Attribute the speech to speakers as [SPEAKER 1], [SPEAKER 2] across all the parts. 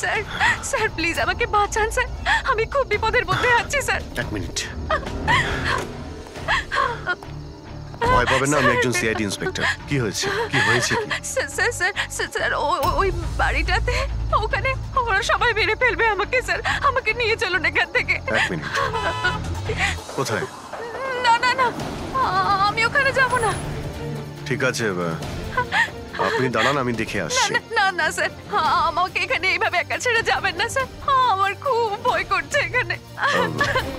[SPEAKER 1] Sir sir please আমাকে বাঁচান sir, আমি খুব বিপদের মধ্যে আছি স্যার।
[SPEAKER 2] এক মিনিট, ভয় পাবেন না, আমি একজন সিআইডি ইন্সপেক্টর। কি হয়েছে, কি হয়েছে?
[SPEAKER 1] স্যার স্যার স্যার স্যার ওই বাড়িটাতে ওখানে ওরা সবাই মেরে ফেলবে আমাকে স্যার, আমাকে নিয়ে চলুন এখান থেকে।
[SPEAKER 2] এক মিনিট, কোথায়?
[SPEAKER 1] না না না, আমি ওখানে যাব না।
[SPEAKER 2] ঠিক আছে, আপনি দাঁড়ান, আমি দেখে আসছি।
[SPEAKER 1] না না স্যার, আমাকে এখানে এইভাবে একা ছেড়ে যাবেন না স্যার, আমার খুব ভয় করছে এখানে।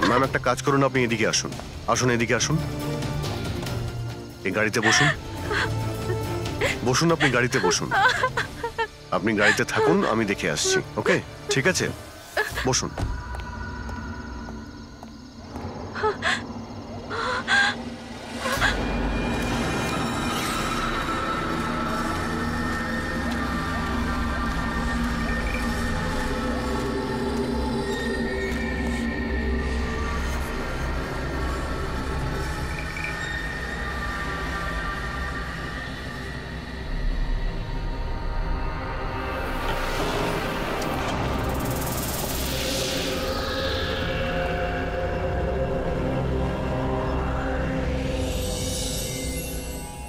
[SPEAKER 2] ম্যাম একটা কাজ করুন, আপনি এদিকে আসুন, আসুন এদিকে আসুন, এই গাড়িতে বসুন, বসুন, আপনি গাড়িতে বসুন, আপনি গাড়িতে থাকুন, আমি দেখে আসছি। ওকে ঠিক আছে, বসুন।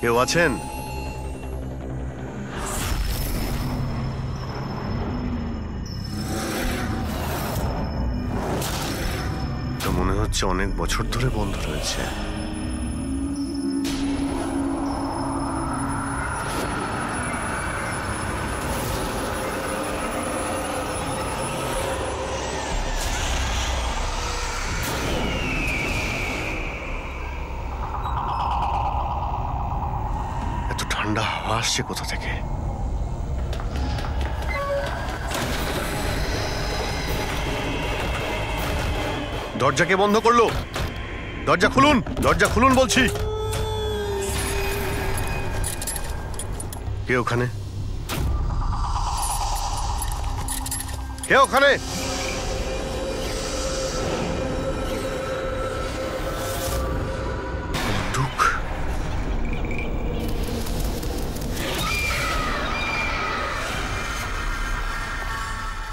[SPEAKER 2] কেউ আছেন? তো মনে হচ্ছে অনেক বছর ধরে বন্ধ রয়েছে। ঠান্ডা হাওয়া আসছে কোথা থেকে? দরজা কে বন্ধ করলো? দরজা খুলুন, দরজা খুলুন বলছি। কে ওখানে? কে ওখানে?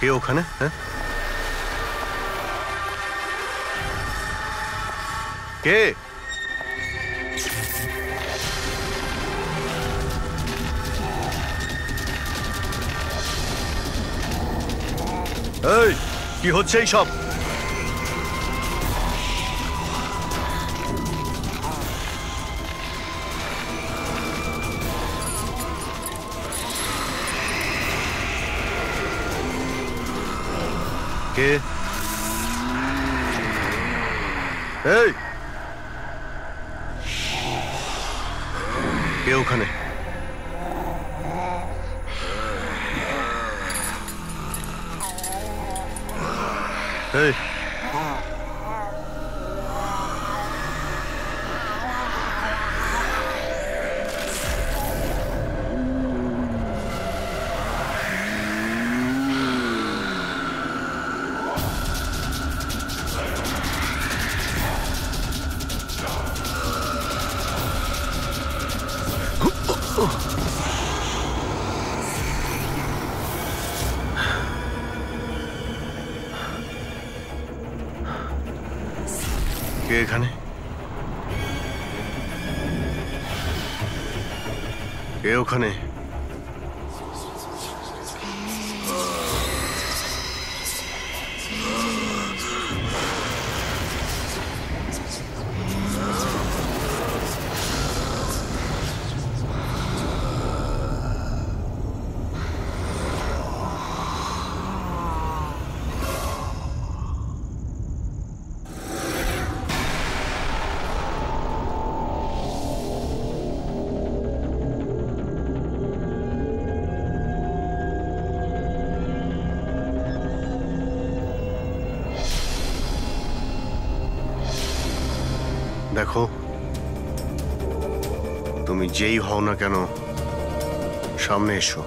[SPEAKER 2] কে ওখানে? হ্যাঁ, কে? এই কি হচ্ছে এই সব? কে? এই কে ওখানে? এই কে এখানে? কে ওখানে? দেখো, তুমি যেই হও না কেন, সামনে এসো।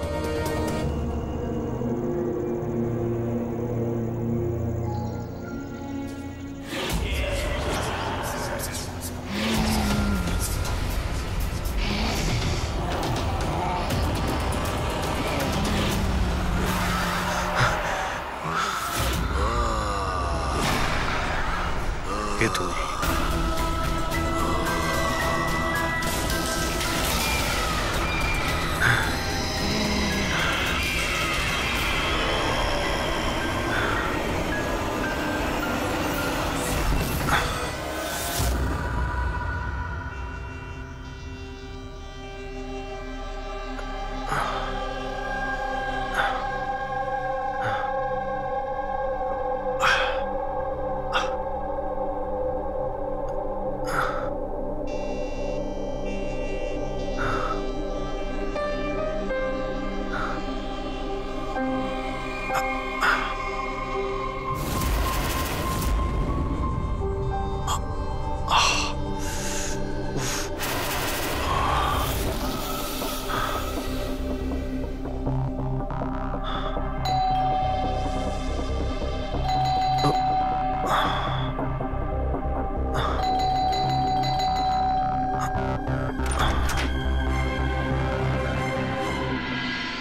[SPEAKER 2] কে তুমি?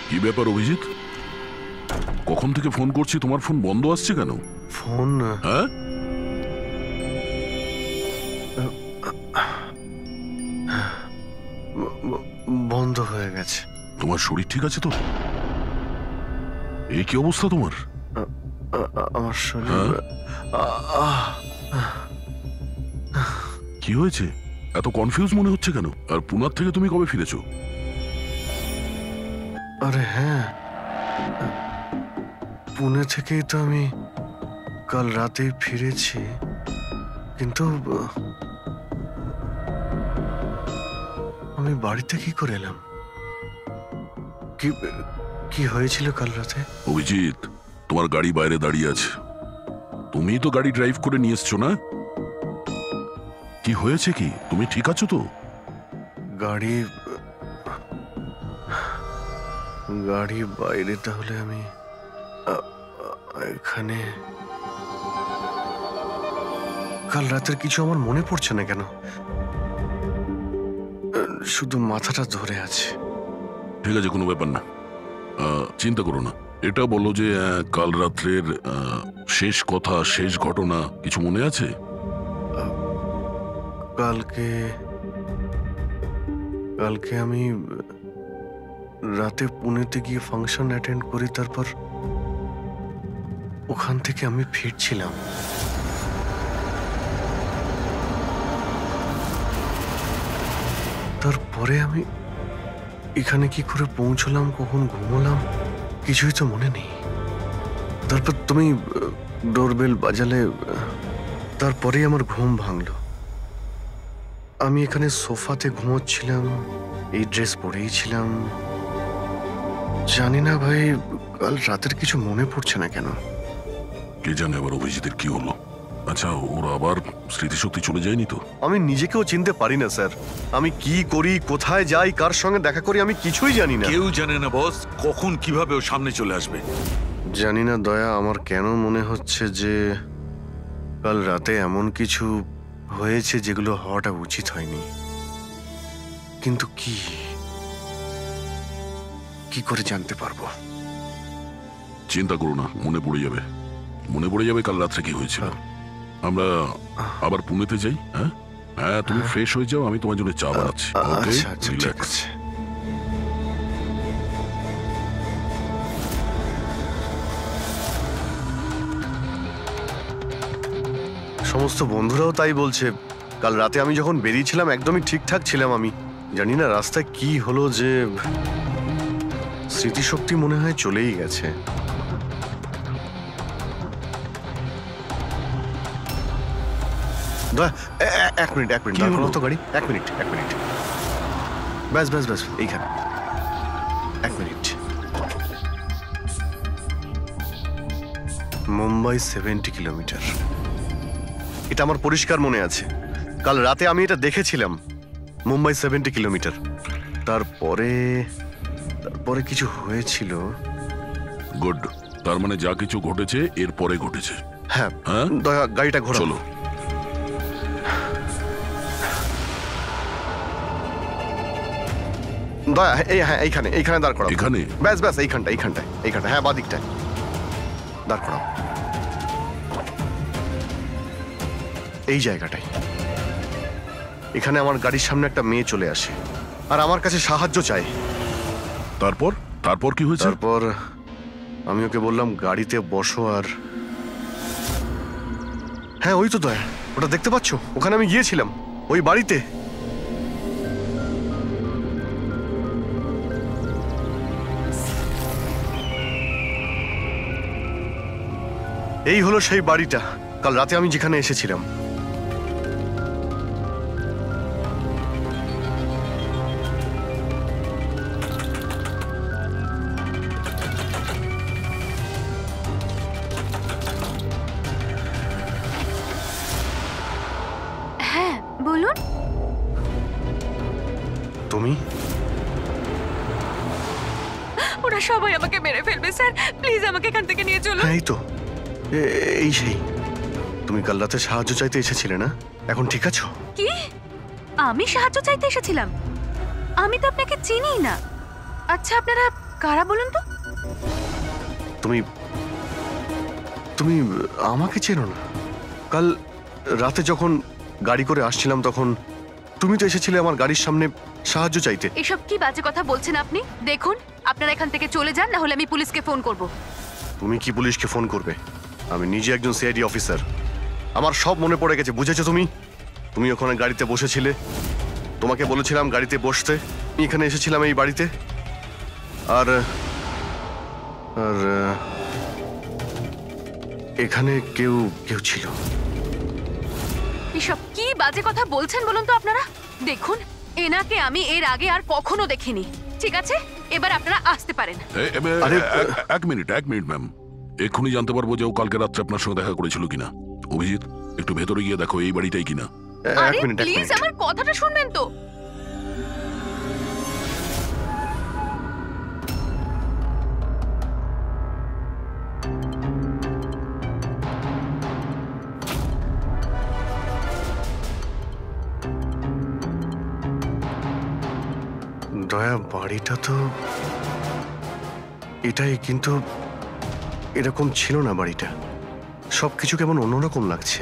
[SPEAKER 3] কি ব্যাপার অভিজিৎ? কখন থেকে ফোন করছি, তোমার ফোন বন্ধ আসছে কেন?
[SPEAKER 2] ফোন
[SPEAKER 3] হ্যাঁ,
[SPEAKER 2] বন্ধ হয়ে গেছে।
[SPEAKER 3] তোমার শরীর ঠিক আছে তো? এই কি অবস্থা তোমার?
[SPEAKER 2] আমার শরীর
[SPEAKER 3] কি হয়েছে? এত কনফিউজ মনে হচ্ছে কেন? আর পুনার থেকে তুমি কবে ফিরেছো?
[SPEAKER 2] আরে হ্যাঁ, পুনে থেকেই তো আমি কাল রাতে ফিরেছি, কিন্তু আমি বাড়িতে কি করে এলাম? কি কি হয়েছিল কাল রাতে?
[SPEAKER 3] অভিজিৎ, তোমার গাড়ি বাইরে দাঁড়িয়ে আছে, তুমি তো গাড়ি ড্রাইভ করে নিয়ে এসছো না? কি হয়েছে কি? তুমি ঠিক আছো তো?
[SPEAKER 2] গাড়ি গাড়ি বাইরে, তাহলে আমি এখানে? কাল রাতের কিছু আমার মনে পড়ছে না কেন, শুধু মাথাটা ধরে আছে।
[SPEAKER 3] ঠিক আছে, কোনো ব্যাপার না, চিন্তা করো না। এটা বলো যে কাল রাত্রের শেষ কথা, শেষ ঘটনা কিছু মনে আছে?
[SPEAKER 2] কালকে আমি রাতে পুনেতে গিয়ে ফাংশন অ্যাটেন্ড করি, তারপর ওখান থেকে আমি ফিরছিলাম। তারপরে আমি এখানে কি করে পৌঁছলাম, কখন ঘুমোলাম, কিছুই তো মনে নেই। তারপর তুমি ডোরবেল বাজালে, তারপরেই আমার ঘুম ভাঙলো। আমি এখানে সোফাতে ঘুমোচ্ছিলাম, এই ড্রেস পরেই ছিলাম। জানি না ভাই, কাল রাতের কিছু মনে পড়ছে না কেন।
[SPEAKER 3] কে জানে আবার অভিজিতের কি হলো। আচ্ছা, ওর আবার স্মৃতিশক্তি চলে যায়নি তো?
[SPEAKER 2] আমি নিজেকেও চিনতে পারি না স্যার। আমি কি করি, কোথায় যাই, কার সঙ্গে দেখা করি, আমি কিছুই জানি না।
[SPEAKER 4] কেউ জানে না বস, কখন কিভাবে ও সামনে চলে আসবে।
[SPEAKER 2] জানি না দয়া, আমার কেন মনে হচ্ছে যে কাল রাতে এমন কিছু হয়েছে যেগুলো হওয়াটা উচিত হয়নি। কিন্তু কি করে জানতে পারবো?
[SPEAKER 3] চিন্তা করো না, মনে পড়ে যাবে, মনে পড়ে যাবে কাল রাত্রে কি হয়েছিল। আমরা আবার পুনেতে যাই। হ্যাঁ হ্যাঁ, তুমি ফ্রেশ হয়ে যাও, আমি তোমার জন্য চা বানাচ্ছি। ওকে,
[SPEAKER 2] আচ্ছা আচ্ছা, ঠিক
[SPEAKER 3] রিল্যাক্স।
[SPEAKER 2] আছে। সমস্ত বন্ধুরাও তাই বলছে। কাল রাতে আমি যখন বেরিয়েছিলাম একদমই ঠিকঠাক ছিলাম। আমি জানি না রাস্তায় কি হলো যে স্মৃতিশক্তি মনে হয় চলেই গেছে। এক মিনিট দাঁড় করাও তো গাড়ি। এক মিনিট ব্যাস এইখানে। এক মিনিট। মুম্বাই 70 কিলোমিটার, এটা আমার পরিষ্কার মনে আছে। কাল রাতে আমি এটা দেখেছিলাম, মুম্বাই 70 কিলোমিটার। তারপরে কিছু হয়েছিল।
[SPEAKER 3] গুড, তার মানে যা কিছু ঘটেছে এরপরে ঘটেছে।
[SPEAKER 2] হ্যাঁ,
[SPEAKER 3] হ্যাঁ,
[SPEAKER 2] দয়া গাড়িটা ঘোরাও।
[SPEAKER 3] চলো।
[SPEAKER 2] দয়া, হ্যাঁ এইখানে দাঁড় করাও।
[SPEAKER 3] এখানে?
[SPEAKER 2] ব্যাস এইখানটায়। হ্যাঁ, বাদিকটায় দাঁড় করাও। এই জায়গাটাই। এখানে আমার গাড়ির সামনে একটা মেয়ে চলে আসে আর আমার কাছে সাহায্য চায়।
[SPEAKER 3] তারপর তারপর কি হয়েছে?
[SPEAKER 2] তারপর আমি ওকে বললাম গাড়িতে বসো, আর হ্যাঁ ওই তো দয়া, ওটা দেখতে পাচ্ছ? ওখানে আমি গিয়েছিলাম, ওই বাড়িতে। এই হলো সেই বাড়িটা কাল রাতে আমি যেখানে এসেছিলাম।
[SPEAKER 1] হ্যাঁ বলুন।
[SPEAKER 2] তুমি?
[SPEAKER 1] ওরা সবাই আমাকে মেরে ফেলবে স্যার, প্লিজ আমাকে এখান থেকে নিয়ে চলুন।
[SPEAKER 2] হ্যাঁ এই তো, এই সেই। তুমি কাল রাতে সাহায্য চাইতে এসেছিলে না? এখন ঠিক আছো?
[SPEAKER 1] কি? আমি সাহায্য চাইতে এসেছিলাম? আমি তো আপনাকে চিনি না। আচ্ছা আপনারা কারা বলুন তো?
[SPEAKER 2] তুমি তুমি আমাকে চেনো না? কাল রাতে যখন গাড়ি করে আসছিলাম তখন তুমি তো এসেছিলে আমার গাড়ির সামনে সাহায্য চাইতে।
[SPEAKER 1] এসব কি বাজে কথা বলছেন আপনি? দেখুন আপনারা এখান থেকে চলে যান, না হলে আমি পুলিশকে ফোন করব।
[SPEAKER 2] তুমি কি পুলিশকে ফোন করবে? আমি নিজে একজন সিআইডি অফিসার, আমার সব মনে পড়ে গেছে। বুঝেছো তুমি? তুমি ওখানে গাড়িতে বসেছিলে, তোমাকে বলেছিলাম গাড়িতে বসতে। আমি এখানে এসেছিলাম এই বাড়িতে, আর আর এখানে কেউ কেউ ছিল।
[SPEAKER 1] এসব কি বাজে কথা বলছেন বলুন তো আপনারা? দেখুন এনাকে আমি এর আগে আর কখনো দেখিনি। ঠিক আছে, এবার আপনারা আসতে পারেন।
[SPEAKER 3] এক মিনিট ম্যাম, এক্ষুনি জানতে পারবো যে ও কালকে রাত্রে আপনার সঙ্গে দেখা করেছিল কিনা। অভিজিৎ, একটু ভেতরে গিয়ে দেখো এই বাড়িটাই কিনা।
[SPEAKER 2] এক
[SPEAKER 1] আরে
[SPEAKER 2] মিনিট, এক
[SPEAKER 1] প্লিজ
[SPEAKER 2] মিনিট।
[SPEAKER 1] আমার কথাটা শুনবেন তো।
[SPEAKER 2] দয়া, বাড়িটা তো এটাই, কিন্তু এরকম ছিল না বাড়িটা। সবকিছু কেমন অন্যরকম লাগছে।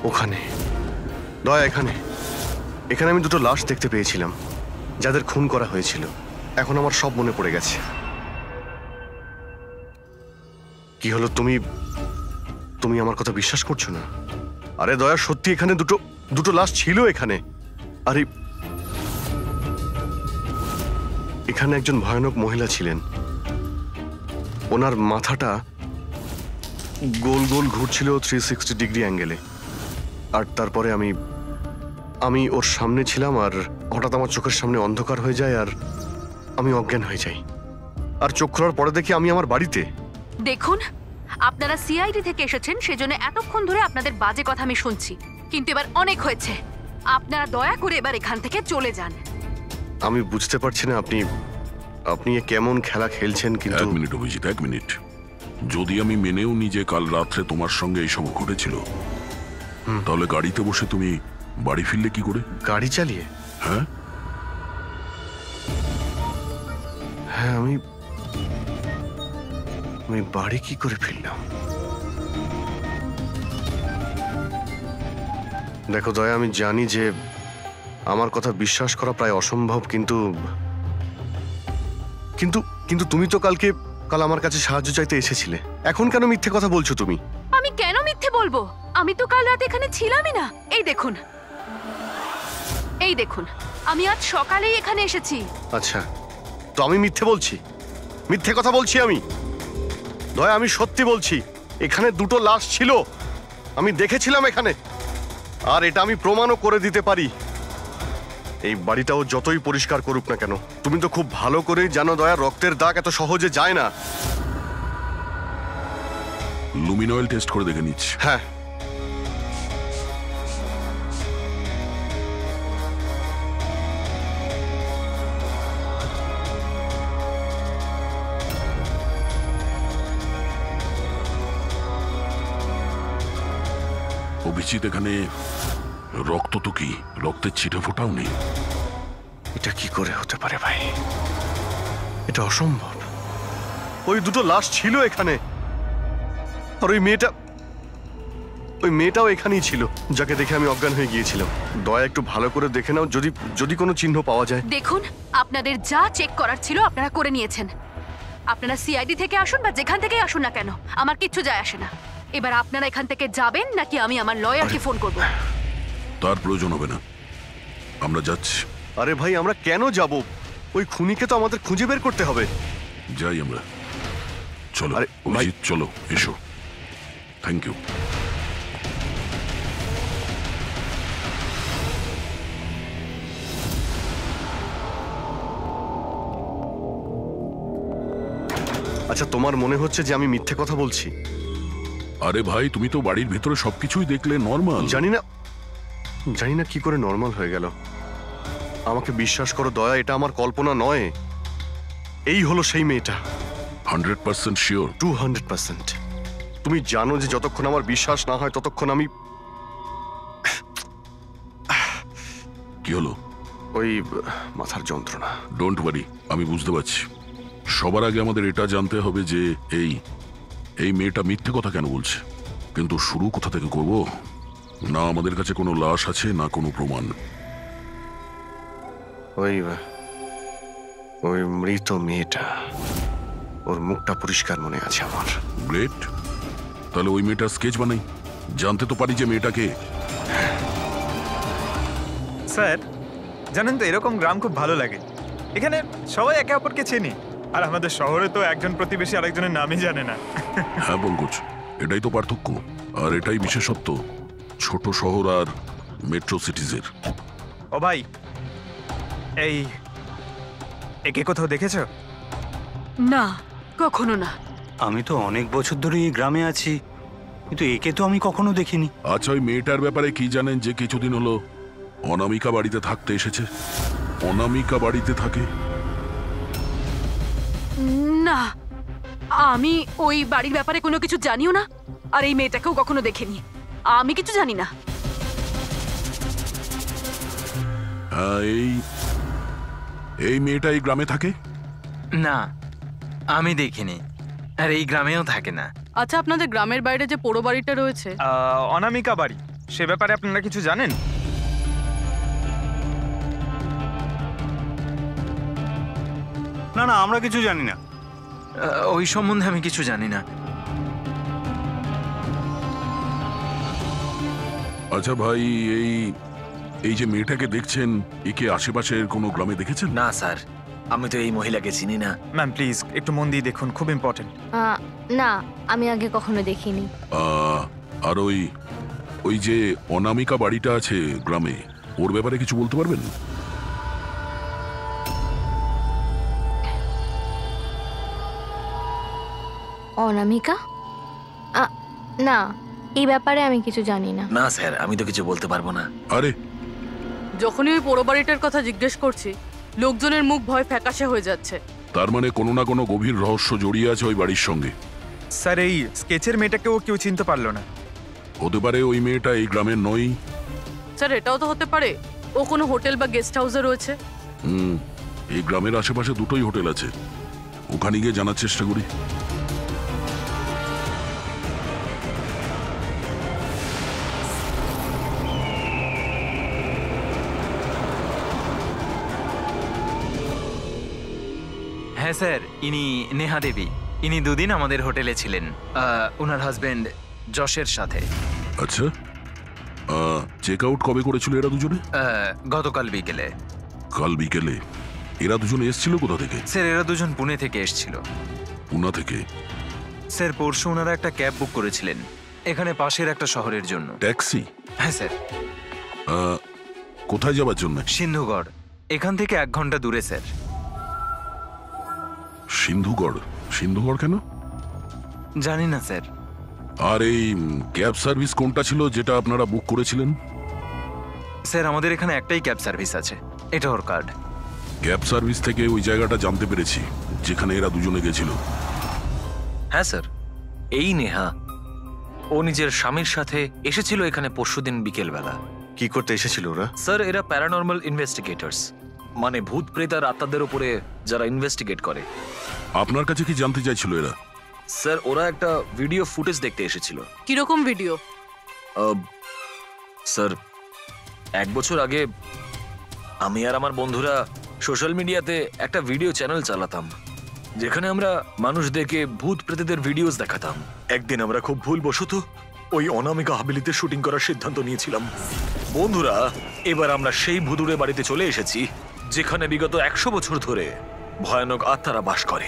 [SPEAKER 2] ওখানে দয়া, এখানে এখানে আমি দুটো লাশ দেখতে পেয়েছিলাম যাদের খুন করা হয়েছিল। এখন আমার সব মনে পড়ে গেছে। কি হলো, তুমি তুমি আমার কথা বিশ্বাস করছো না? আরে দয়া, সত্যি এখানে দুটো লাশ ছিল এখানে। আরে এখানে একজন ভয়ানক মহিলা ছিলেন, ওনার মাথাটা গোল গোল ঘুরছিল 360 ডিগ্রি অ্যাঙ্গেলে। আর তারপরে আমি ওর সামনে ছিলাম, আর হঠাৎ আমার চোখের সামনে অন্ধকার হয়ে যায় আর আমি অজ্ঞান হয়ে যাই। আর চোখ খোলার পরে দেখি আমি আমার বাড়িতে।
[SPEAKER 1] দেখুন আপনারা সিআইডি থেকে এসেছেন, সেজন্য এতক্ষণ ধরে আপনাদের বাজে কথা আমি শুনছি, কিন্তু এবার অনেক হয়েছে। আপনারা দয়া করে এবার এখান থেকে চলে যান।
[SPEAKER 2] আমি বুঝতে পারছি না আপনি এ কেমন খেলা খেলছেন, কিন্তু
[SPEAKER 3] এক মিনিট অভিজিৎ, এক মিনিট। যদি আমি মেনেও নিজে কাল রাত্রে তোমার সঙ্গে এইসব ঘটেছিল, তাহলে গাড়িতে বসে তুমি বাড়ি ফিরলে কি করে?
[SPEAKER 2] গাড়ি চালিয়ে?
[SPEAKER 3] হ্যাঁ
[SPEAKER 2] হ্যাঁ, আমি বাড়ি কি করে ফিরলাম? দেখো দয়া, আমি জানি যে আমার কথা বিশ্বাস করা প্রায় অসম্ভব, কিন্তু কিন্তু কিন্তু তুমি তো কাল আমার কাছে সাহায্য চাইতে এসেছিলে। এখন কেন মিথ্যে কথা বলছো তুমি?
[SPEAKER 1] আমি কেন মিথ্যে বলবো? আমি তো কাল রাতে এখানে ছিলামই না। এই দেখুন আমি আজ সকালেই এখানে এসেছি।
[SPEAKER 2] আচ্ছা, তো আমি মিথ্যে বলছি? মিথ্যে কথা বলছি আমি? দয়া, আমি সত্যি বলছি, এখানে দুটো লাশ ছিল, আমি দেখেছিলাম এখানে, আর এটা আমি প্রমাণও করে দিতে পারি। এই বাড়িটাও যতই পরিষ্কার করুক না কেন, তুমি তো খুব ভালো করেই জানো দয়া, রক্তের দাগ এত সহজে যায় না।
[SPEAKER 3] লুমিনয়েল টেস্ট করে দেখে নিচ্ছি।
[SPEAKER 2] হ্যাঁ,
[SPEAKER 3] অভিজিৎ, এখানে রক্ত তো কি, রক্তের ছিটে ফোটাও নেই।
[SPEAKER 2] এটা কি করে হতে পারে ভাই? এটা অসম্ভব। ওই দুটো লাশ ছিল এখানে, আর ওই মেয়েটাও এখানেই ছিল, যাকে দেখে আমি অজ্ঞান হয়ে গিয়েছিলাম। দয়া একটু ভালো করে দেখে নাও, যদি কোনো চিহ্ন পাওয়া যায়।
[SPEAKER 1] দেখুন, আপনাদের যা চেক করার ছিল আপনারা করে নিয়েছেন। আপনারা সিআইডি থেকে আসুন বা যেখান থেকেই আসুন না কেন, আমার কিচ্ছু যায় আসে না। এবার আপনারা এখান থেকে যাবেন নাকি আমি আমার লয়ারকে ফোন করব?
[SPEAKER 3] তার প্রয়োজন হবে না, আমরা যাচ্ছি।
[SPEAKER 2] আরে ভাই, আমরা কেন যাব? ওই খুনিকে তো আমাদের খুঁজে বের করতে হবে।
[SPEAKER 3] যাই আমরা, চলো।
[SPEAKER 2] আরে,
[SPEAKER 3] অভিজিৎ, চলো, এসো। Thank you.
[SPEAKER 2] আচ্ছা, তোমার মনে হচ্ছে যে আমি মিথ্যে কথা বলছি?
[SPEAKER 3] আরে ভাই, তুমি তো বাড়ির ভেতরে সবকিছুই দেখলে, নর্মাল।
[SPEAKER 2] জানি না কি করে নর্মাল হয়ে গেল। আমাকে বিশ্বাস করো দয়া, এটা আমার কল্পনা নয়। এই হলো সেই মেয়েটা।
[SPEAKER 3] 100% শিওর?
[SPEAKER 2] 200%। তুমি জানো যে যতক্ষণ আমার বিশ্বাস না হয় ততক্ষণ আমি...
[SPEAKER 3] কি হলো?
[SPEAKER 2] ওই মাথার যন্ত্রণা।
[SPEAKER 3] ডোন্ট ওয়ারি, আমি বুঝতে পারছি। সবার আগে আমাদের এটা জানতে হবে যে এই মেয়েটা মিথ্যে কথা কেন বলছে। কিন্তু শুরু কোথা থেকে করব? না আমাদের কাছে কোনো লাশ আছে, না কোনো প্রমাণ।
[SPEAKER 2] ওই মৃত মেয়েটা, ওর মুখটা পরিষ্কার মনে আছে আমার।
[SPEAKER 3] গ্রেট, তাহলে ওই মেয়েটার স্কেচ বানাই, জানতে তো পারি যে মেয়েটাকে।
[SPEAKER 5] স্যার, জানেন তো এরকম গ্রাম খুব ভালো লাগে। এখানে সবাই একে অপরকে চেনে, আর আমাদের শহরে তো একজন প্রতিবেশী আরেকজনের নামই জানে না।
[SPEAKER 3] হ্যাঁ পঙ্কজ, এটাই তো পার্থক্য, আর এটাই বিশেষত্ব ছোট শহর আর মেট্রো সিটিজের।
[SPEAKER 5] ও ভাই, একে কোথাও দেখেছো?
[SPEAKER 1] না, কখনো না।
[SPEAKER 6] আমি তো অনেক বছর ধরে এই গ্রামে আছি, কিন্তু একে তো আমি কখনো দেখিনি।
[SPEAKER 3] আচ্ছা, ওই মেয়েটার ব্যাপারে কি জানেন যে কিছুদিন হলো অনামিকা বাড়িতে থাকতে এসেছে? অনামিকা বাড়িতে থাকে?
[SPEAKER 1] না, আমি ওই বাড়ির ব্যাপারে কোনো কিছু জানিও না, আর এই মেয়েটাকেও কখনো দেখিনি। আমি কিছু জানি না।
[SPEAKER 3] হ্যাঁ, এই মেয়েটা এই গ্রামে থাকে?
[SPEAKER 7] না, আমি দেখিনি, আর এই গ্রামেও থাকে না।
[SPEAKER 8] আচ্ছা, আপনাদের গ্রামের বাইরে যে পোড়ো বাড়িটা রয়েছে,
[SPEAKER 5] অনামিকা বাড়ি, সে ব্যাপারে আপনারা কিছু জানেন?
[SPEAKER 6] না না, আমরা কিছু জানি না।
[SPEAKER 7] ওই সম্বন্ধে আমি কিছু জানি না।
[SPEAKER 3] আচ্ছা ভাই, এই যে মেয়েটাকে দেখছেন, একে আশেপাশের কোনো গ্রামে দেখেছেন?
[SPEAKER 7] না স্যার, আমি তো এই মহিলাকে চিনি না।
[SPEAKER 5] ম্যাম প্লিজ একটু মন দিয়ে দেখুন, খুব ইম্পর্টেন্ট।
[SPEAKER 9] না, আমি আগে কখনো দেখিনি।
[SPEAKER 3] আর ওই যে অনামিকা বাড়িটা আছে গ্রামে, ওর ব্যাপারে কিছু বলতে পারবেন?
[SPEAKER 9] অনামিকা? না, এই ব্যাপারে আমি কিছু জানি না।
[SPEAKER 7] না স্যার, আমি তো কিছু বলতে পারবো না।
[SPEAKER 3] আরে,
[SPEAKER 8] যখনই ওই পোড়ো বাড়িটার কথা জিজ্ঞেস করছি, লোকজনের মুখ ভয় ফ্যাকাশে হয়ে যাচ্ছে।
[SPEAKER 3] তার মানে কোনো না কোনো গভীর রহস্য জড়িয়ে আছে ওই বাড়ির সঙ্গে।
[SPEAKER 5] স্যার, এই স্কেচের মেয়েটাকেও কেউ চিনতে পারলো না।
[SPEAKER 3] হতে পারে ওই মেয়েটা এই গ্রামের নয়।
[SPEAKER 8] স্যার, এটাও তো হতে পারে ও কোনো হোটেল বা গেস্ট হাউসে রয়েছে।
[SPEAKER 3] এই গ্রামের আশেপাশে দুটোই হোটেল আছে, ওখানে গিয়ে জানার চেষ্টা করি।
[SPEAKER 7] হ্যাঁ স্যার, ইনি নেহা দেবী। ইনি দুদিন আমাদের হোটেলে ছিলেন, ওনার হাজবেন্ড যশের সাথে।
[SPEAKER 3] আচ্ছা, চেক আউট কবে করেছিল এরা দুজনে?
[SPEAKER 7] গতকাল বিকেলে।
[SPEAKER 3] কাল বিকেলে? এরা দুজনে এসেছিল কোথা থেকে?
[SPEAKER 7] স্যার, এরা দুজন পুনে থেকে এসেছিল।
[SPEAKER 3] পুনা থেকে?
[SPEAKER 7] স্যার, পরশু ওনারা একটা ক্যাব বুক করেছিলেন এখানে পাশের একটা শহরের জন্য।
[SPEAKER 3] ট্যাক্সি?
[SPEAKER 7] হ্যাঁ স্যার।
[SPEAKER 3] কোথায় যাবার জন্য?
[SPEAKER 7] সিন্ধুগড়, এখান থেকে 1 ঘন্টা দূরে স্যার।
[SPEAKER 3] সিন্ধুগড়? সিন্ধুগড় কেন?
[SPEAKER 7] জানি না স্যার।
[SPEAKER 3] আর এই ক্যাব সার্ভিস কোনটা ছিল যেটা আপনারা বুক করেছিলেন?
[SPEAKER 7] স্যার, আমাদের এখানে একটাই ক্যাব সার্ভিস আছে, এটা ওর কার্ড।
[SPEAKER 3] ক্যাব সার্ভিস থেকে ওই জায়গাটা জানতে পেরেছি যেখানে এরা দুজনে গেছিল।
[SPEAKER 10] হ্যাঁ স্যার, এই নেহা ও নিজের স্বামীর সাথে এসেছিল এখানে পরশুদিন বিকেলবেলা।
[SPEAKER 2] কি করতে এসেছিল ওরা?
[SPEAKER 10] স্যার, এরা প্যারানর্মাল ইনভেস্টিগেটর্স, মানে ভূত প্রেত আর আত্মাদের উপরে যারা ইনভেস্টিগেট করে।
[SPEAKER 3] আপনার কাছে কি জানতে চাইছিল এরা?
[SPEAKER 10] স্যার ওরা একটা ভিডিও ফুটেজ দেখতে এসেছিল।
[SPEAKER 8] কিরকম ভিডিও?
[SPEAKER 10] স্যার 1 বছর আগে আমি আর আমার বন্ধুরা সোশ্যাল মিডিয়াতে একটা ভিডিও চ্যানেল চালাতাম, যেখানে আমরা মানুষদেরকে ভূত প্রেতদের ভিডিওস দেখাতাম। একদিন আমরা খুব ভুলবশত ওই অনামিকা হাভেলিতে শুটিং করার সিদ্ধান্ত নিয়েছিলাম। বন্ধুরা, এবার আমরা সেই ভুতুড়ে বাড়িতে চলে এসেছি, যেখানে বিগত 100 বছর ধরে ভয়ানক আত্মারা বাস করে।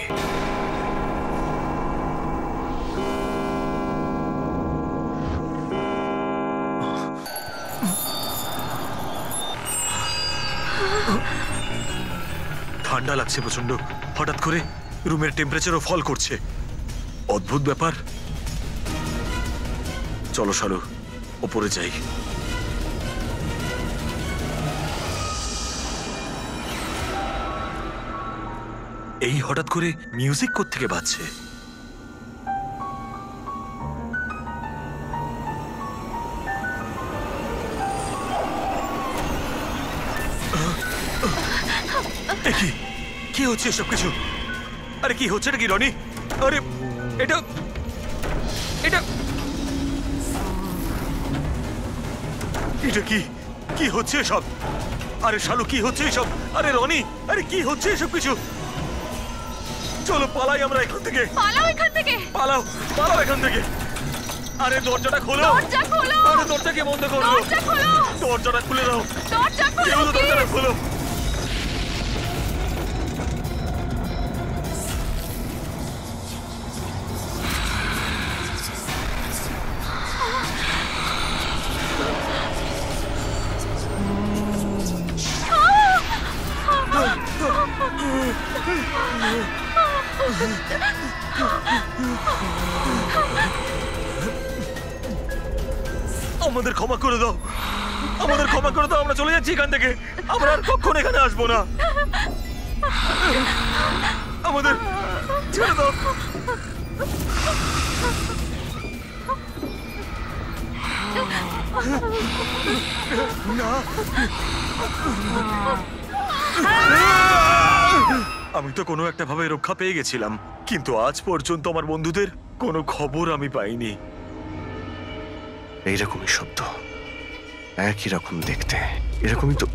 [SPEAKER 10] ঠান্ডা লাগছে প্রচন্ড। হঠাৎ করে রুমের টেম্পারেচারও ফল করছে। অদ্ভুত ব্যাপার। চলো শালু, ওপরে যাই। এই হঠাৎ করে মিউজিক কোত্থেকে বাজছে? কি কি হচ্ছে সবকিছু? আরে কি হচ্ছে নাকি রনি? আরে এটা এটা এটা কি কি হচ্ছে সব? আরে শালু, কি হচ্ছে সব? আরে রনি, আরে কি হচ্ছে সব কিছু? চলো পালাই আমরা এখান থেকে।
[SPEAKER 1] পালাও এখান থেকে।
[SPEAKER 10] পালাও, পালাও এখান থেকে। আরে দরজাটা খোলো।
[SPEAKER 1] দরজা খোলো।
[SPEAKER 10] আরে দরজাকে বন্ধ করো।
[SPEAKER 1] দরজা খোলো।
[SPEAKER 10] দরজাটা খুলে দাও।
[SPEAKER 1] দরজা খোলো।
[SPEAKER 10] কেউ দরজাটা খোলো। আমাদের ক্ষমা করে দাও, আমাদের ক্ষমা করে দাও। আমরা চলে যাচ্ছি এখান থেকে। আমরা আর কখনো এখানে আসবো না। আমাদের ছেড়ে দাও। না, আমি তো কোনো একটা ভাবে রক্ষা পেয়ে গেছিলাম, কিন্তু আজ পর্যন্ত আমার বন্ধুদের কোনো খবর আমি পাইনি।
[SPEAKER 2] এইরকমই শব্দ, একই রকম দেখতে, এরকমই তো।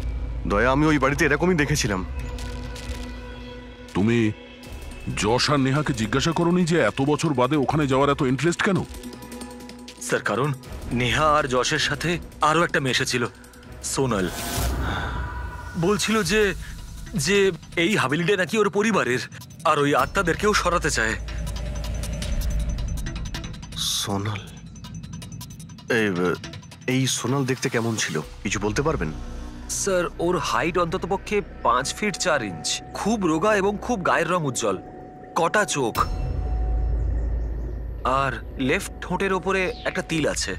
[SPEAKER 2] দয়া, আমি ওই বাড়িতে এরকমই দেখেছিলাম।
[SPEAKER 3] তুমি যশ আর নেহাকে জিজ্ঞাসা করোনি যে এত বছর বাদে ওখানে যাওয়ার এত ইন্টারেস্ট কেন?
[SPEAKER 10] স্যার, কারণ নেহা আর যশের সাথে আরো একটা মেয়ে এসেছিল, সোনাল। বলছিল যে যে এই হাভেলিটা নাকি ওর পরিবারের, আর ওই আত্মাদেরকেও সরাতে চায়।
[SPEAKER 2] সোনাল? এই সোনাল দেখতে কেমন ছিল, কিছু বলতে পারবেন?
[SPEAKER 10] স্যার, ওর হাইট অন্তত পক্ষে 5 ফিট 4 ইঞ্চ, খুব রোগা এবং খুব গায়ের রং উজ্জ্বল, কটা চোখ, আর লেফট ঠোঁটের ওপরে একটা তিল আছে।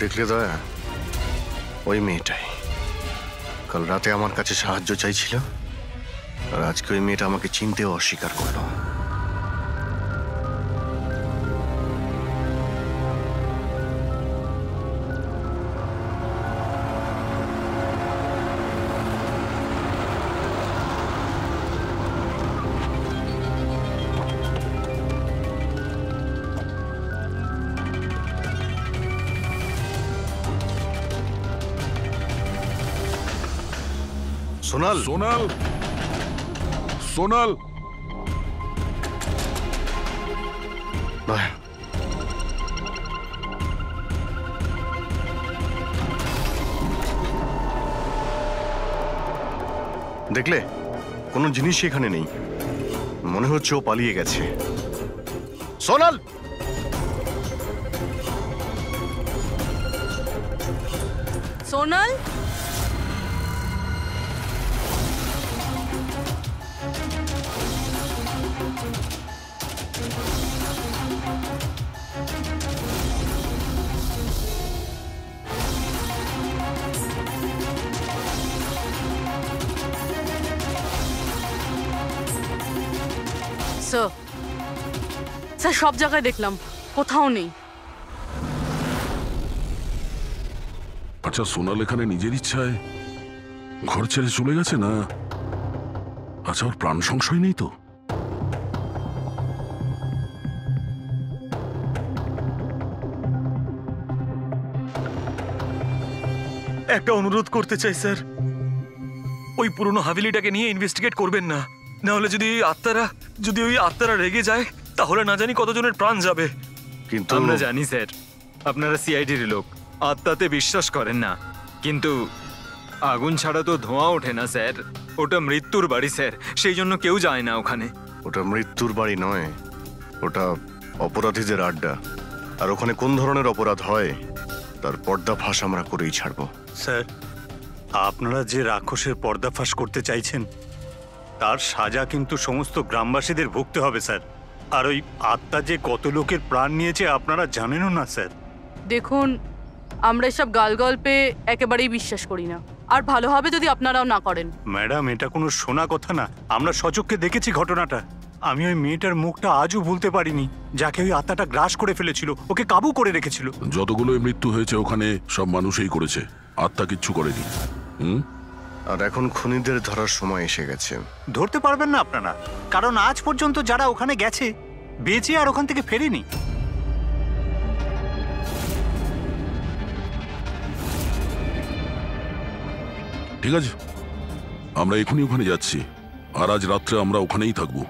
[SPEAKER 2] দেখলে দয়া, ওই মেয়েটাই কাল রাতে আমার কাছে সাহায্য চাইছিল, আর আজকে ওই মেয়েটা আমাকে চিনতেও অস্বীকার করলো। সোনাল,
[SPEAKER 3] সোনাল, সোনাল।
[SPEAKER 2] দয়া, দেখলে কোনো জিনিসই এখানে নেই, মনে হচ্ছে ও পালিয়ে গেছে। সোনাল,
[SPEAKER 8] সোনাল, স্যার সব জায়গায় দেখলাম, কোথাও নেই।
[SPEAKER 3] আচ্ছা, সোনাল এখানে নিজের ইচ্ছায় ঘর ছেড়ে চলে গেছে না? আচ্ছা, ওর প্রাণ সংশয় নেই তো?
[SPEAKER 10] একটা অনুরোধ করতে চাই স্যার, ওই পুরনো হাভেলিটাকে নিয়ে ইনভেস্টিগেট করবেন না। না হলে যদি ওই আত্মারা রেগে যায়, তাহলে না জানি কতজনের প্রাণ যাবে।
[SPEAKER 2] কিন্তু
[SPEAKER 7] আমরা জানি স্যার, আপনারা সিআইডির লোক, আত্মাতে বিশ্বাস করেন না, কিন্তু আগুন ছাড়া তো ধোঁয়া ওঠে না স্যার। ওটা মৃত্যুর বাড়ি স্যার, সেই জন্য কেউ যায় না ওখানে।
[SPEAKER 2] ওটা মৃত্যুর বাড়ি নয়, ওটা অপরাধীদের আড্ডা। আর ওখানে কোন ধরনের অপরাধ হয় তার পর্দাফাশ আমরা করেই ছাড়বো।
[SPEAKER 6] স্যার, আপনারা যে রাক্ষসের পর্দাফাশ করতে চাইছেন তার সাজা কিন্তু সমস্ত গ্রামবাসীদের ভুগতে হবে স্যার। আর ওই আত্মা যে কত লোকের প্রাণ নিয়েছে আপনারা জানেনও না স্যার।
[SPEAKER 8] দেখুন, আমরা এসব গালগল্পে একেবারেই বিশ্বাস করি না, আর ভালো হবে যদি আপনারাও না করেন।
[SPEAKER 6] ম্যাডাম, এটা কোনো শোনা কথা না, আমরা সচক্ষে দেখেছি ঘটনাটা। আমি ওই মেয়েটার মুখটা আজও ভুলতে পারিনি, যাকে ওই আত্মাটা গ্রাস করে ফেলেছিল, ওকে কাবু করে রেখেছিল।
[SPEAKER 3] যতগুলোই মৃত্যু হয়েছে ওখানে সব মানুষই করেছে, আত্মা কিচ্ছু করেনি।
[SPEAKER 2] আর এখন খুনিদের ধরার সময় এসে গেছে।
[SPEAKER 6] ধরতে পারবেন না আপনারা, কারণ আজ পর্যন্ত যারা ওখানে গেছে বেঁচে আর ওখান থেকে ফেরেনি।
[SPEAKER 3] ঠিক আছে, আমরা এখনই ওখানে যাচ্ছি, আর আজ রাত্রে আমরা ওখানেই থাকবো।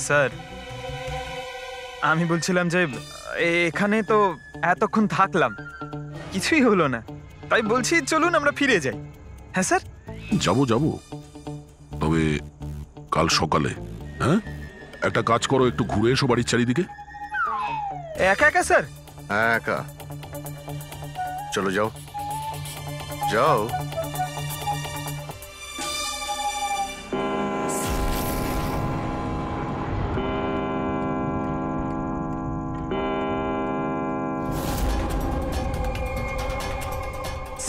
[SPEAKER 5] স্যার, আমি বলছিলাম যে এখানে তো এতক্ষণ থাকলাম, কিছুই হলো না, তাই বলছি চলুন আমরা ফিরে যাই। হ্যাঁ স্যার,
[SPEAKER 3] যাবো, তবে কাল সকালে। হ্যাঁ, একটা কাজ করো, একটু ঘুরে এসো বাড়ির চারিদিকে।
[SPEAKER 5] একা একা স্যার?
[SPEAKER 2] হ্যাঁ, একা। চলো, যাও যাও।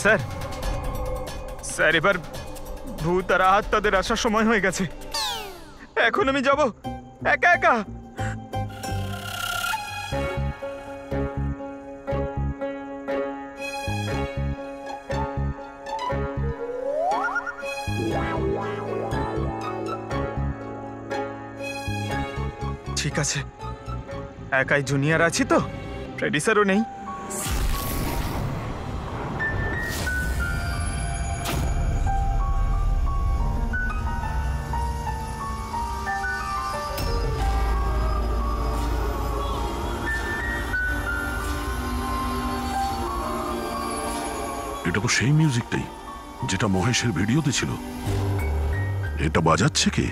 [SPEAKER 5] স্যার, স্যার, এবার ভূত আর আত্মাদের আসার সময় হয়ে গেছে। এখন আমি যাব একা একা। ঠিক আছে, একাই জুনিয়র আছি তো, ফ্রেডি স্যারও নেই।
[SPEAKER 3] এটা তো সেই মিউজিকটাই যেটা মহেশের ভিডিওতে ছিল। এটা বাজাচ্ছে কে?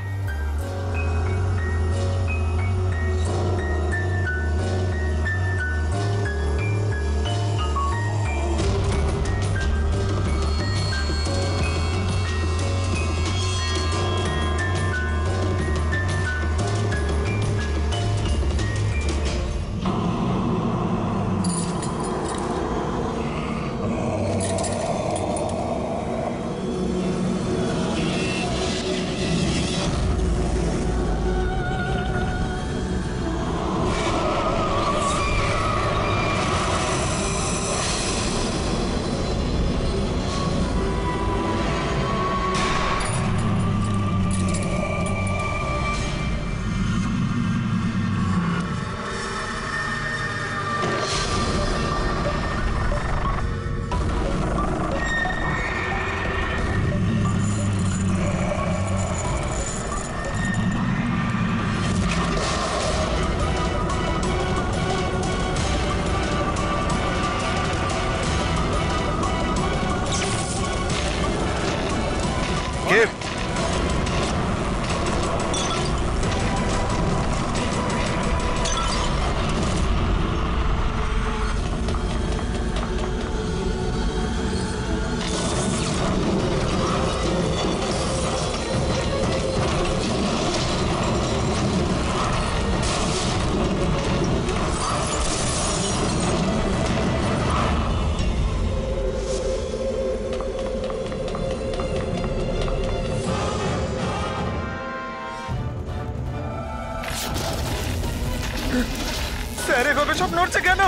[SPEAKER 5] স্যার এভাবে সব নড়ছে কেন?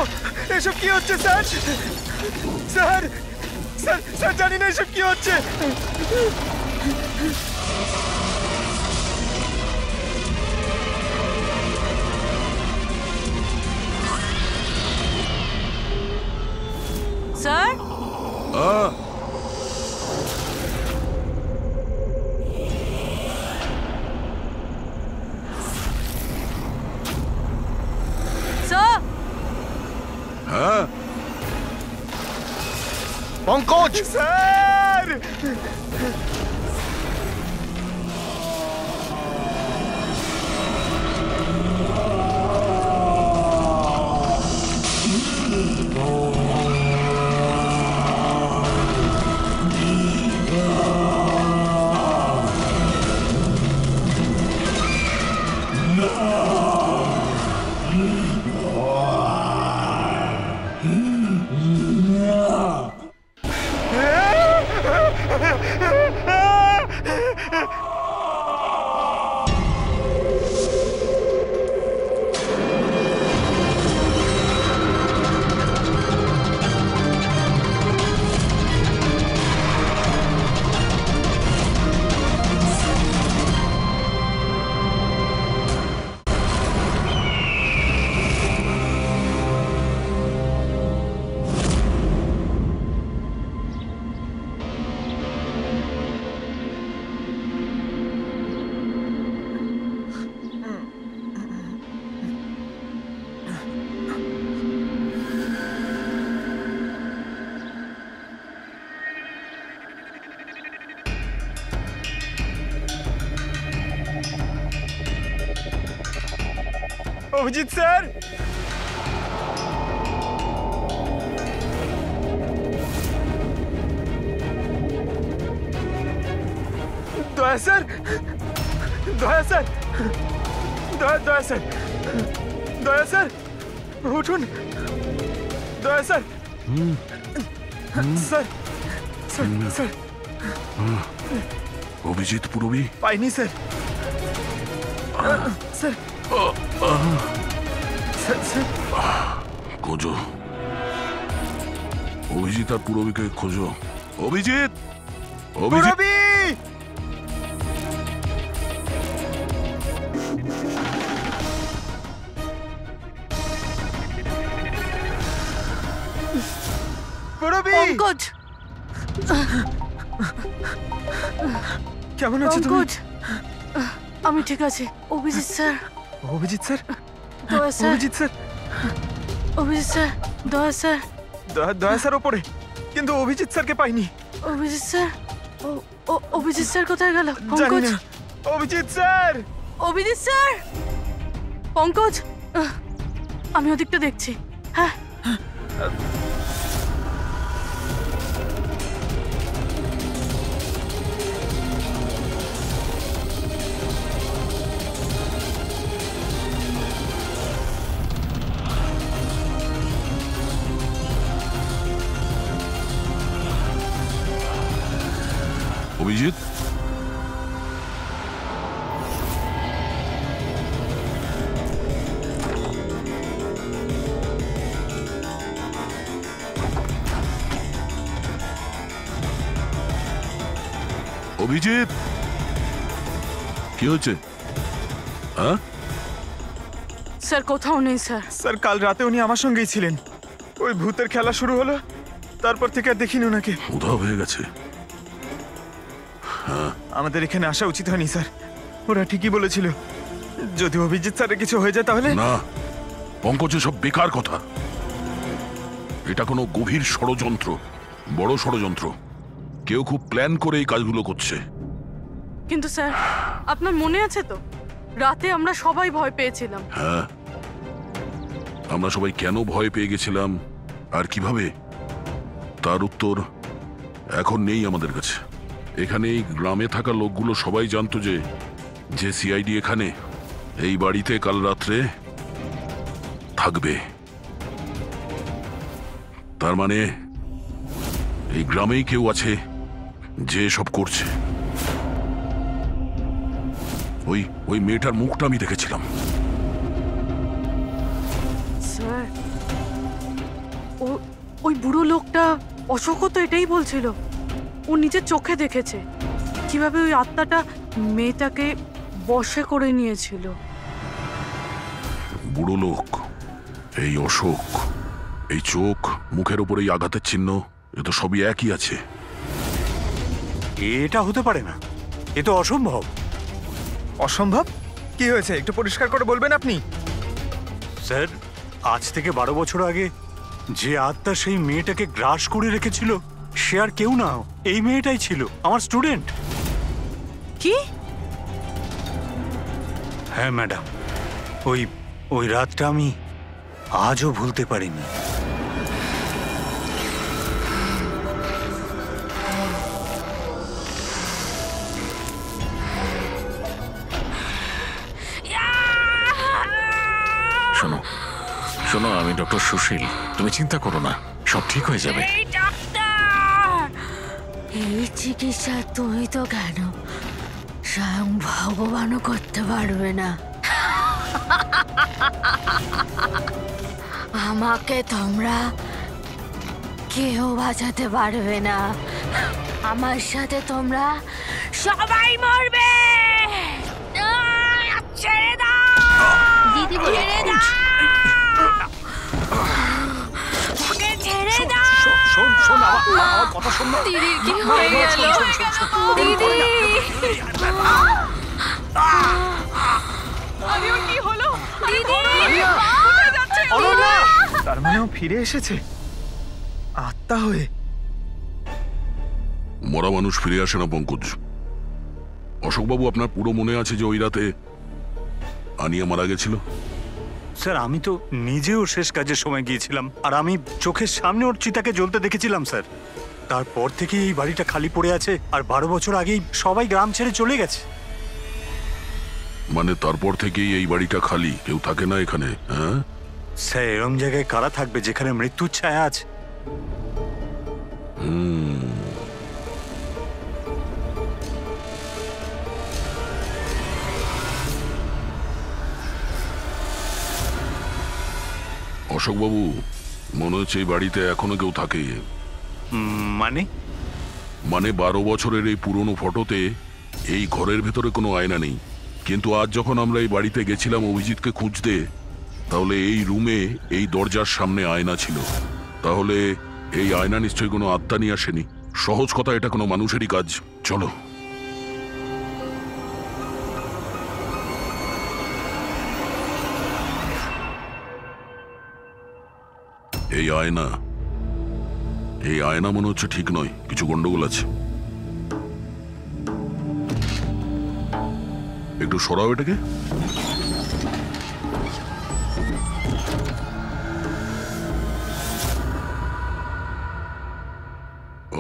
[SPEAKER 5] এসব কি হচ্ছে স্যার? স্যার স্যার স্যার জানি না এসব কি হচ্ছে।
[SPEAKER 8] স্যার স্যার
[SPEAKER 3] হ্যাঁ
[SPEAKER 2] পঙ্কজ!
[SPEAKER 5] স্যার অভিজিৎ স্যার, দয়া স্যার, দয়া স্যার, দয়া স্যার, দয়া স্যার, উঠুন, দয়া sir, sir sir sir.
[SPEAKER 3] Abhijit Purabi
[SPEAKER 5] পাইনি স্যার, স্যার স্যার স্যার।
[SPEAKER 3] খোঁজো, অভিজিৎ আর পুরবীকে খোঁজো। অভিজিৎ, অভিজিৎ,
[SPEAKER 5] পুরবী! পুরবী!
[SPEAKER 8] পঙ্কজ,
[SPEAKER 5] কেমন আছো তুমি?
[SPEAKER 8] পঙ্কজ, আমি ঠিক আছি। অভিজিৎ স্যার,
[SPEAKER 5] অভিজিৎ স্যার,
[SPEAKER 8] দয়া sir,
[SPEAKER 5] Abhijit sir,
[SPEAKER 8] Abhijit sir, দয়া স্যার,
[SPEAKER 5] দয়া স্যার ওপরে, কিন্তু অভিজিৎ স্যারকে পাইনি।
[SPEAKER 8] অভিজিৎ স্যার, অভিজিৎ স্যার কোথায় গেল?
[SPEAKER 5] জানি
[SPEAKER 8] পঙ্কজ,
[SPEAKER 5] না। অভিজিৎ স্যার!
[SPEAKER 8] অভিজিৎ স্যার, পঙ্কজ, আমি ওদিকটা দেখছি। হ্যাঁ,
[SPEAKER 3] অভিজিৎ, অভিজিৎ, কি হচ্ছে? হ্যাঁ,
[SPEAKER 8] স্যার কোথাও নেই স্যার।
[SPEAKER 5] স্যার কাল রাতে উনি আমার সঙ্গেই ছিলেন। ওই ভূতের খেলা শুরু হলো, তারপর থেকে আর দেখিনি ওনাকে।
[SPEAKER 3] উধাও হয়ে গেছে।
[SPEAKER 5] আমাদের এখানে আসা উচিত হয়নি স্যার। ওরা ঠিকই বলেছিল, যদি অভিজিৎ স্যারের কিছু হয়ে যায় তাহলে।
[SPEAKER 3] না পঙ্কজ, সব বেকার কথা। এটা কোনো গভীর ষড়যন্ত্র, বড় ষড়যন্ত্র। কেউ খুব প্ল্যান করে এই কাজগুলো করছে।
[SPEAKER 8] কিন্তু স্যার, আপনার মনে আছে তো রাতে আমরা সবাই ভয় পেয়েছিলাম?
[SPEAKER 3] হ্যাঁ, আমরা সবাই কেন ভয় পেয়ে গেছিলাম আর কিভাবে, তার উত্তর এখন নেই আমাদের কাছে। এখানে এই গ্রামে থাকা লোকগুলো সবাই জানতো যে সিআইডি এখানে এই বাড়িতে কাল রাত্রে থাকবে। তার মানে এই গ্রামেই কেউ আছে যে সব করছে। ওই মেয়েটার মুখটা আমি দেখেছিলাম।
[SPEAKER 8] ওই বুড়ো লোকটা অশোকও তো এটাই বলছিল। ও নিজের চোখে দেখেছে কিভাবে ওই আত্মাটা মেয়েটাকে বশে করে নিয়েছিল।
[SPEAKER 3] বুড়ো লোক, এই অশোক, এই চোখ, মুখের উপর এই আঘাতের চিহ্ন, এ তো সবই একই আছে।
[SPEAKER 6] এটা হতে পারে না, এ তো অসম্ভব।
[SPEAKER 5] অসম্ভব? কি হয়েছে একটু পরিষ্কার করে বলবেন আপনি?
[SPEAKER 6] স্যার, আজ থেকে 12 বছর আগে যে আত্মা সেই মেয়েটাকে গ্রাস করে রেখেছিল সে আর কেউ না, এই মেয়েটাই ছিল, আমার স্টুডেন্ট।
[SPEAKER 8] কি?
[SPEAKER 6] হ্যাঁ ম্যাডাম, ওই রাতটা আমি আজও ভুলতে পারিনি।
[SPEAKER 11] শোনো শোনো, আমি ডক্টর সুশীল, তুমি চিন্তা করো না, সব ঠিক হয়ে যাবে।
[SPEAKER 9] এই চিকিৎসা তুমি তো কেন, স্বয়ং ভগবানও করতে পারবে না। আমাকে তোমরা কেউ বাঁচাতে পারবে না। আমার সাথে তোমরা সবাই মরবে। ছেড়ে দাও দিদি, ছেড়ে দাও, ছেড়ে দাও।
[SPEAKER 6] শোন শোন, আমার কথা শোন না।
[SPEAKER 9] দিদি কি হয়ে গেল? দিদি
[SPEAKER 8] কি হলো?
[SPEAKER 9] দিদি
[SPEAKER 5] তার মানে ও ফিরে এসেছে আত্মা হয়ে।
[SPEAKER 3] মরা মানুষ ফিরে আসে না পঙ্কজ। অশোকবাবু, আপনার পুরো মনে আছে যে ওই রাতে আনিয়া মারা গেছিল?
[SPEAKER 6] স্যার, আমি তো নিজেও শেষ কাজের সময় গিয়েছিলাম, আর আমি চোখের সামনে ওর চিতাকে জ্বলতে দেখেছিলাম স্যার। তারপর থেকে এই বাড়িটা খালি পড়ে আছে, আর 12 বছর আগেই সবাই গ্রাম ছেড়ে চলে গেছে।
[SPEAKER 3] মানে তারপর থেকেই এই বাড়িটা খালি, কেউ থাকে না এখানে? হ্যাঁ
[SPEAKER 6] স্যার, এরম জায়গায় কারা থাকবে যেখানে মৃত্যুর ছায়া আছে?
[SPEAKER 3] অশোকবাবু, মনে হচ্ছে এই বাড়িতে এখনো কেউ থাকে।
[SPEAKER 6] মানে?
[SPEAKER 3] মানে 12 বছরের এই পুরনো ফটোতে এই ঘরের ভেতরে কোনো আয়না নেই, কিন্তু আজ যখন আমরা এই বাড়িতে গেছিলাম অভিজিৎকে খুঁজতে, তাহলে এই রুমে এই দরজার সামনে আয়না ছিল। তাহলে এই আয়না নিশ্চয়ই কোনো আত্মা নিয়ে আসেনি। সহজ কথা, এটা কোনো মানুষেরই কাজ। চলো। এই আয়না মনে হচ্ছে ঠিক নয়, কিছু গন্ডগোল আছে। একটু সরাও এটাকে।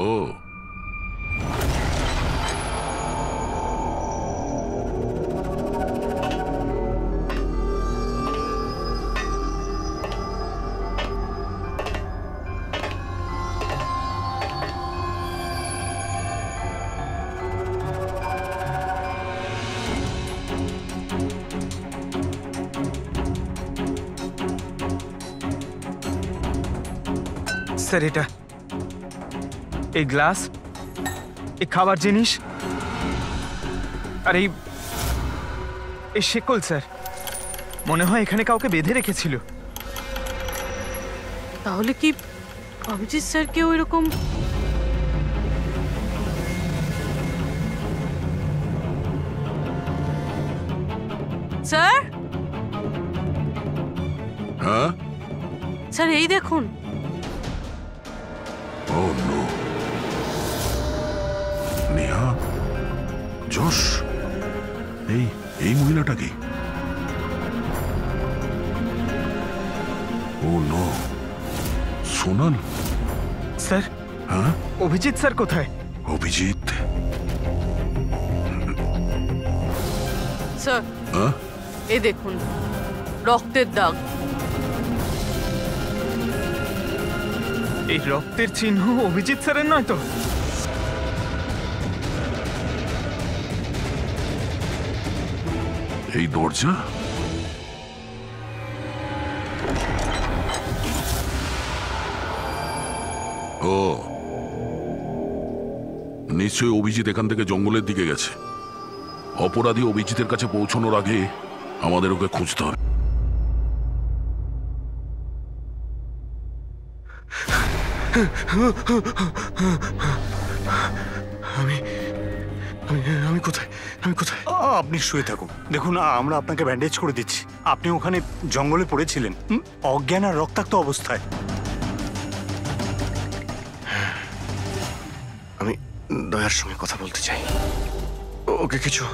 [SPEAKER 3] ও,
[SPEAKER 5] স্যার, এটা এই গ্লাস, এই খাবার জিনিস, আর এই শেকল স্যার, মনে হয় এখানে কাউকে বেঁধে রেখেছিল।
[SPEAKER 8] তাহলে কি অভিজিৎ স্যার কেউ এরকম? স্যার,
[SPEAKER 3] হ্যাঁ
[SPEAKER 8] স্যার এই দেখুন।
[SPEAKER 3] ও নো, নেহা, যশ, এই মহিলাটা কি? ও নো, সোনাল
[SPEAKER 5] স্যার।
[SPEAKER 3] হ্যাঁ,
[SPEAKER 5] অভিজিৎ স্যার কোথায়?
[SPEAKER 3] অভিজিৎ?
[SPEAKER 8] স্যার
[SPEAKER 3] হ্যাঁ,
[SPEAKER 8] এই দেখুন, রক্তের দাগ।
[SPEAKER 5] এই রক্তের চিহ্ন অভিজিৎ স্যারের নয় তো?
[SPEAKER 3] এই দরজা, ও নিশ্চয়ই অভিজিৎ এখান থেকে জঙ্গলের দিকে গেছে। অপরাধী অভিজিতের কাছে পৌঁছানোর আগে আমাদের ওকে খুঁজতে হবে।
[SPEAKER 2] আমি কোথায়?
[SPEAKER 6] আপনি শুয়ে থাকুন। দেখুন আমরা আপনাকে ব্যান্ডেজ করে দিচ্ছি। আপনি ওখানে জঙ্গলে পড়েছিলেন অজ্ঞান আর রক্তাক্ত অবস্থায়।
[SPEAKER 2] আমি দয়ার সঙ্গে কথা বলতে চাই। ওকে কিছু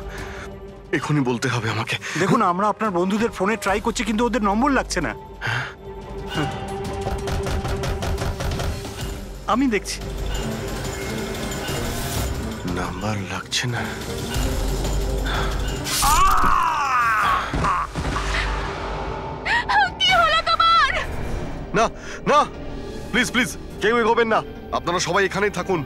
[SPEAKER 2] এখনই বলতে হবে আমাকে।
[SPEAKER 6] দেখুন আমরা আপনার বন্ধুদের ফোনে ট্রাই করছি, কিন্তু ওদের নম্বর লাগছে না। আমি দেখছি
[SPEAKER 2] নাম্বার লাগছে না।
[SPEAKER 1] কি হলো তোমার?
[SPEAKER 2] না না, প্লিজ প্লিজ কেউ এগোবেন না। আপনারা সবাই এখানেই থাকুন।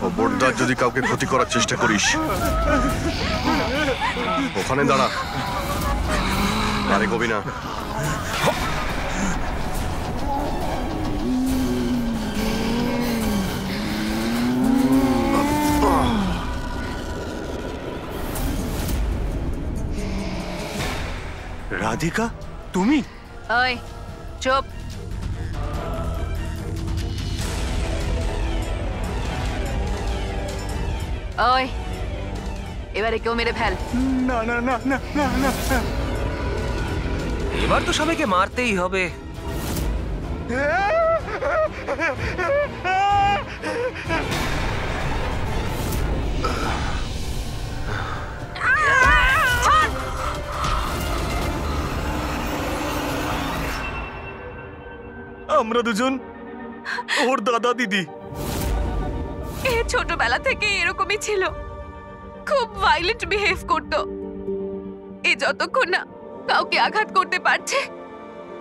[SPEAKER 2] খবরদার যদি কাউকে ক্ষতি করার চেষ্টা করিস, ওখানে দাঁড়া, আরে কবি না।
[SPEAKER 6] রাধিকা, তুমি?
[SPEAKER 1] ওই চুপ। ওই এবারে কেউ মেরে ফেল।
[SPEAKER 6] না না না না না না।
[SPEAKER 10] এবার তো সবাইকে মারতেই হবে।
[SPEAKER 6] আমরা দুজন ওর দাদা দিদি।
[SPEAKER 1] এ ছোটবেলা থেকে এরকমই ছিল, খুব ভাইলেন্ট বিহেভ করতো। এ যতক্ষণ না কাউকে আঘাত করতে পারছে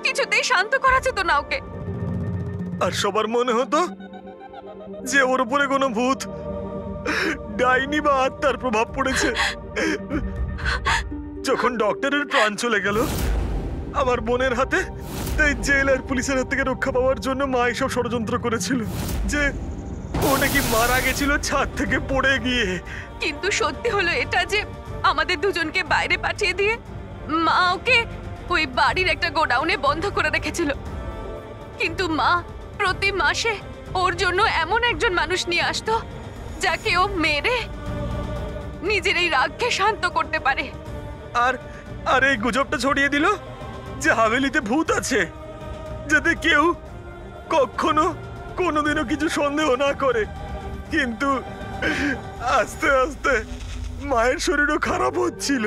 [SPEAKER 1] কিছুতেই শান্ত করা যেত না ওকে।
[SPEAKER 6] আর সবার মনে হতো যে ওর উপরে কোনো ভূত, ডাইনি বা আত্মার প্রভাব পড়েছে। যখন ডক্টরের প্রাণ চলে গেল আমার বোনের হাতে, তাই জেল আর পুলিশের হাত থেকে রক্ষা পাওয়ার জন্য মা এসব ষড়যন্ত্র করেছিল যে ও নাকি মারা গেছিল ছাদ থেকে পড়ে গিয়ে।
[SPEAKER 1] কিন্তু সত্যি হলো এটা যে আমাদের দুজনকে বাইরে পাঠিয়ে দিয়ে মা ওকে ওই বাড়ির একটা গোডাউনে বন্ধ করে রেখেছিল। কিন্তু মা প্রতি মাসে ওর জন্য এমন একজন মানুষ নিয়ে আসতো যাকে ও মেরে নিজের এই রাগকে শান্ত করতে পারে।
[SPEAKER 6] আর আর এই গুজবটা ছড়িয়ে দিল যে হাভেলিতে ভূত আছে, যাতে কেউ কখনো কোনোদিনও কিছু সন্দেহ না করে। কিন্তু আস্তে আস্তে মায়ের শরীরও খারাপ হচ্ছিল,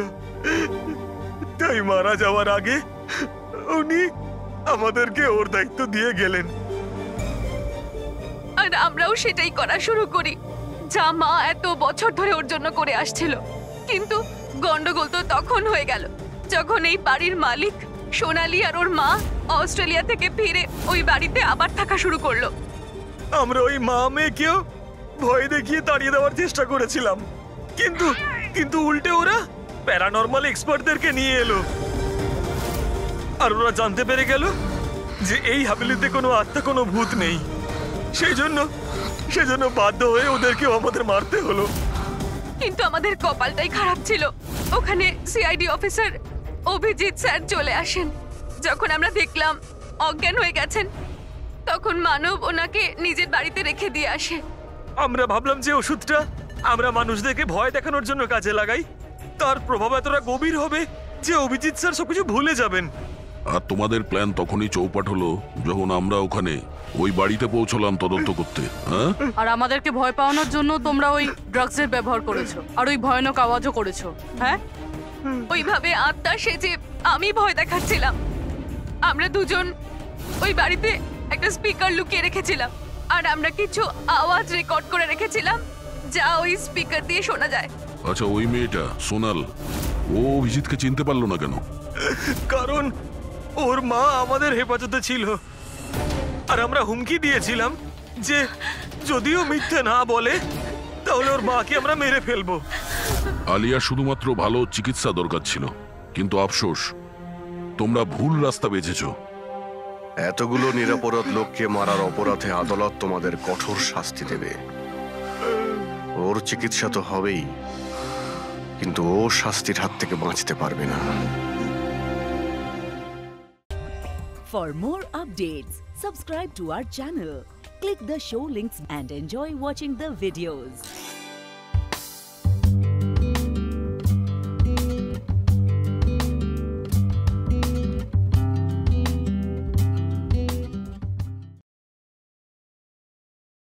[SPEAKER 6] তাই মারা যাওয়ার আগে উনি আমাদেরকে ওর দায়িত্ব দিয়ে গেলেন।
[SPEAKER 1] আর আমরাও সেটাই করা শুরু করি যা মা এত বছর ধরে ওর জন্য করে আসছিল। কিন্তু গন্ডগোল তো তখন হয়ে গেল যখন এই বাড়ির মালিক সোনালি আর ওর মা অস্ট্রেলিয়া থেকে ফিরে ওই বাড়িতে আবার থাকা শুরু করলো।
[SPEAKER 6] আমরা ওই মা মেয়েকেও ভয় দেখিয়ে তাড়িয়ে দেওয়ার চেষ্টা করেছিলাম, কিন্তু কিন্তু উল্টে ওরা প্যারানর্মাল এক্সপার্টদেরকে নিয়ে এলো। আর ওরা জানতে পেরে গেল যে এই হাভেলিতে কোনো আত্মা, কোনো ভূত নেই। সেজন্য বাধ্য হয়ে ওদেরকেও আমাদের মারতে হলো।
[SPEAKER 1] কিন্তু আমাদের কপালটাই খারাপ ছিল। ওখানে সিআইডি অফিসার অভিজিৎ স্যার চলে আসেন। যখন আমরা দেখলাম অজ্ঞান হয়ে গেছেন, তখন মানব ওনাকে নিজের বাড়িতে রেখে দিয়ে আসে।
[SPEAKER 6] আমরা ভাবলাম যে ওষুধটা আমরা মানুষদেরকে ভয় দেখানোর জন্য কাজে লাগাই, তার প্রভাব এতটা গভীর হবে যে অভিজিৎ স্যার সবকিছু ভুলে যাবেন।
[SPEAKER 3] আর তোমাদের প্ল্যান তখনই চৌপাট হলো যখন আমরা ওখানে ওই বাড়িতে পৌঁছলাম তদন্ত করতে। হ্যাঁ,
[SPEAKER 8] আর আমাদেরকে ভয় পাওয়ানোর জন্য তোমরা ওই ড্রাগসের ব্যবহার করেছো আর ওই ভয়ানক আওয়াজও করেছো। হ্যাঁ,
[SPEAKER 1] ওইভাবে আত্মা সেজে আমি ভয় দেখাচ্ছিলাম। আমরা দুজন ওই বাড়িতে একটা স্পিকার লুকিয়ে রেখেছিলাম আর আমরা কিছু আওয়াজ রেকর্ড করে রেখেছিলাম যা ওই স্পিকার দিয়ে শোনা যায়।
[SPEAKER 3] আচ্ছা, ওই মেয়েটা সোনাল, ও অভিজিৎকে চিনতে পারলো না কেন?
[SPEAKER 7] কারণ ওর মা আমাদের হেফাজতে ছিল, আর আমরা হুমকি দিয়েছিলাম যে যদিও মিথ্যে না বলে তাহলে ওর মাকে আমরা মেরে ফেলবো।
[SPEAKER 3] আলিয়া শুধুমাত্র ভালো চিকিৎসা দরকার ছিল, কিন্তু আফসোস তোমরা ভুল রাস্তা বেছেছো।
[SPEAKER 2] এতগুলো নিরপরাধ লোককে মারার অপরাধে আদালত তোমাদের কঠোর শাস্তি দেবে। ওর চিকিৎসা তো হবেই, কিন্তু ও শাস্তির হাত থেকে বাঁচতে পারবে না।
[SPEAKER 12] For more updates, subscribe to our channel, click the show links and enjoy watching the videos.